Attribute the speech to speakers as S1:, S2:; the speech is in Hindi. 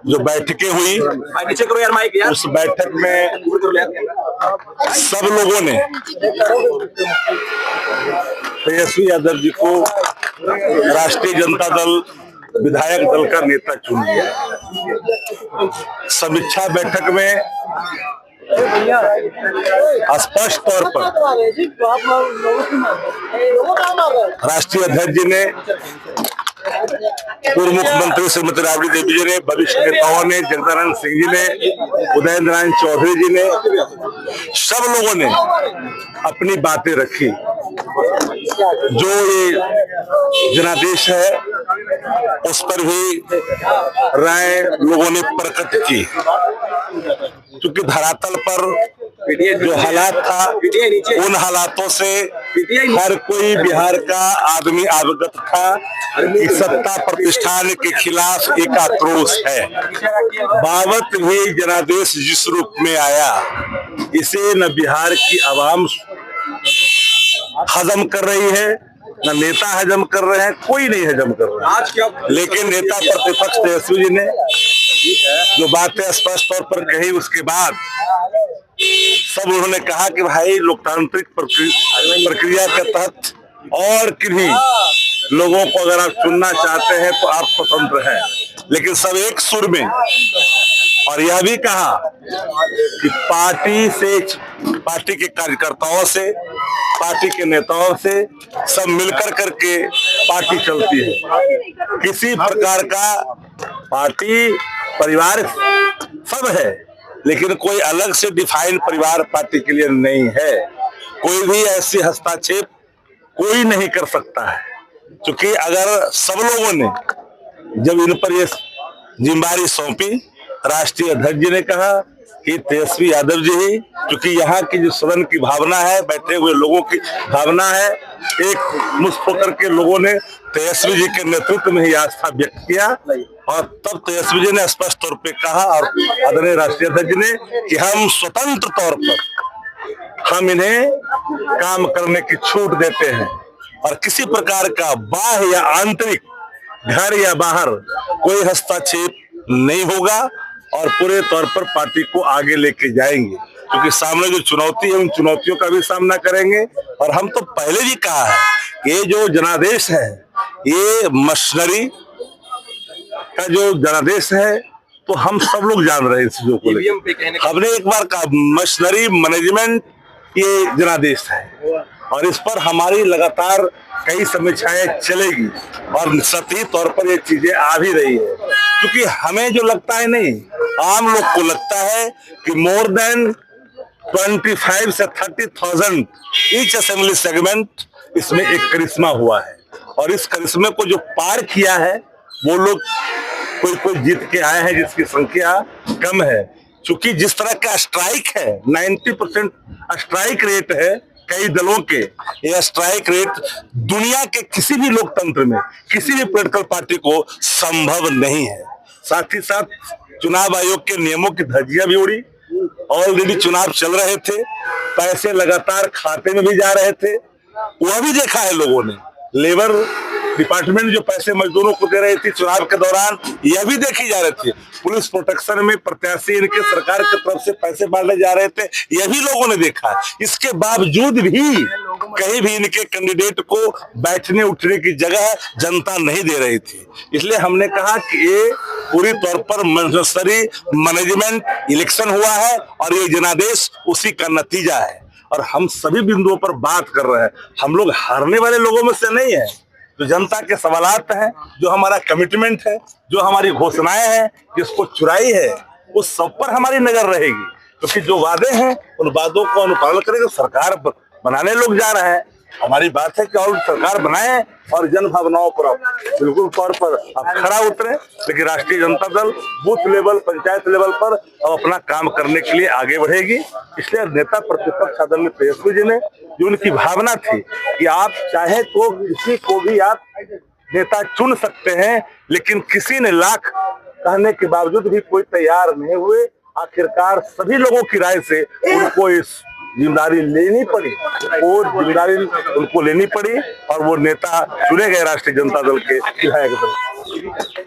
S1: जो बैठकें हुई उस बैठक में सब लोगों ने तेजस्वी यादव जी को राष्ट्रीय जनता दल विधायक दल का नेता चुन लिया। समीक्षा बैठक में स्पष्ट तौर पर राष्ट्रीय अध्यक्ष जी ने, पूर्व मुख्यमंत्री श्रीमती राबड़ी देवी जी ने, वरिष्ठ नेताओं ने, जगदानंद सिंह जी ने, उदय नारायण चौधरी जी ने, सब लोगों ने अपनी बातें रखी। जो ये जनादेश है उस पर भी राय लोगों ने प्रकट की, क्योंकि धरातल पर जो हालात था उन हालातों से हर कोई बिहार का आदमी अवगत था कि सत्ता प्रतिष्ठान के खिलाफ एक आक्रोश है। बाबत भी जनादेश जिस रूप में आया, इसे न बिहार की आवाम हजम कर रही है, न नेता हजम कर रहे हैं, कोई नहीं हजम कर रहा है। लेकिन नेता प्रतिपक्ष तेजस्वी जी ने जो बातें स्पष्ट तौर पर कही, उसके बाद सब उन्होंने कहा कि भाई लोकतांत्रिक प्रक्रिया के तहत और किन्हीं लोगों को अगर आप चुनना चाहते हैं तो आप स्वतंत्र हैं, लेकिन सब एक सुर में, और यह भी कहा कि पार्टी के कार्यकर्ताओं से, पार्टी के नेताओं से सब मिलकर करके पार्टी चलती है। किसी प्रकार का पार्टी परिवार सब है, लेकिन कोई अलग से डिफाइंड परिवार पार्टी के लिए नहीं है। कोई भी ऐसी हस्तक्षेप कोई नहीं कर सकता है, क्योंकि अगर सब लोगों ने जब इन पर ये जिम्मेदारी सौंपी, राष्ट्रीय अध्यक्ष जी ने कहा कि तेजस्वी यादव जी ही, क्योंकि यहाँ की जो सदन की भावना है, बैठे हुए लोगों की भावना है, एक मुश्त होकर के लोगों ने तेजस्वी जी के नेतृत्व में ही आस्था व्यक्त किया, और तब तेजस्वी जी ने स्पष्ट तौर पे कहा, और आदरणीय राष्ट्रीय अध्यक्ष जी ने, कि हम स्वतंत्र तौर पर हम इन्हें काम करने की छूट देते हैं, और किसी प्रकार का बाह्य या आंतरिक, घर या बाहर कोई हस्तक्षेप नहीं होगा, और पूरे तौर पर पार्टी को आगे लेके जाएंगे, क्योंकि सामने जो चुनौती है उन चुनौतियों का भी सामना करेंगे। और हम तो पहले भी कहा है कि ये जो जनादेश है, ये मशीनरी का जो जनादेश है, तो हम सब लोग जान रहे हैं इस चीजों को। हमने एक बार कहा मशीनरी मैनेजमेंट ये जनादेश है, और इस पर हमारी लगातार कई समीक्षाएं चलेगी, और सतही तौर पर ये चीजें आ भी रही है, क्योंकि हमें जो लगता है, नहीं आम लोग को लगता है कि मोर देन 25 से 30,000 ईच असेंबली सेगमेंट, इसमें एक करिश्मा हुआ है, और इस करिश्मे को जो पार किया है वो लोग कोई जीत के आए हैं जिसकी संख्या कम है। क्योंकि जिस तरह का स्ट्राइक है, 90% स्ट्राइक रेट है कई दलों के, यह स्ट्राइक रेट दुनिया के किसी भी लोकतंत्र में किसी भी पॉलिटिकल पार्टी को संभव नहीं है। साथ ही साथ चुनाव आयोग के नियमों की धज्जियां भी उड़ी, ऑलरेडी चुनाव चल रहे थे, पैसे लगातार खाते में भी जा रहे थे, वह भी देखा है लोगों ने। लेबर डिपार्टमेंट जो पैसे मजदूरों को दे रही थी चुनाव के दौरान, यह भी देखी जा रही थी। पुलिस प्रोटेक्शन में प्रत्याशी इनके सरकार की तरफ से पैसे बांटे जा रहे थे, यह भी लोगों ने देखा। इसके बावजूद भी कहीं भी इनके कैंडिडेट को बैठने उठने की जगह जनता नहीं दे रही थी। इसलिए हमने कहा कि ये पूरी तौर पर मशीनरी मैनेजमेंट इलेक्शन हुआ है, और ये जनादेश उसी का नतीजा है। और हम सभी बिंदुओं पर बात कर रहे हैं, हम लोग हारने वाले लोगों में से नहीं है। जो जनता के सवालात हैं, जो हमारा कमिटमेंट है, जो हमारी घोषणाएं हैं, जिसको चुराई है, उस सब पर हमारी नजर रहेगी, क्योंकि जो वादे हैं उन वादों को अनुपालन करेंगे। सरकार बनाने लोग जा रहे हैं, हमारी बात है कि और सरकार बनाए और जन भावनाओं पर बिल्कुल तौर पर अब खरा उतरे। लेकिन राष्ट्रीय Janata Dal booth level, panchayat level पर अब अपना काम करने के लिए आगे बढ़ेगी। इसलिए नेता प्रतिपक्ष आदरणीय तेजस्वी जी ने, जो उनकी भावना थी कि आप चाहे तो किसी को भी आप नेता चुन सकते हैं, लेकिन किसी ने लाख कहने के बावजूद भी कोई तैयार नहीं हुए। आखिरकार सभी लोगों की राय से उनको इस जिम्मेदारी लेनी पड़ी, वो जिम्मेदारी उनको लेनी पड़ी, और वो नेता चुने गए राष्ट्रीय जनता दल के विधायक दल।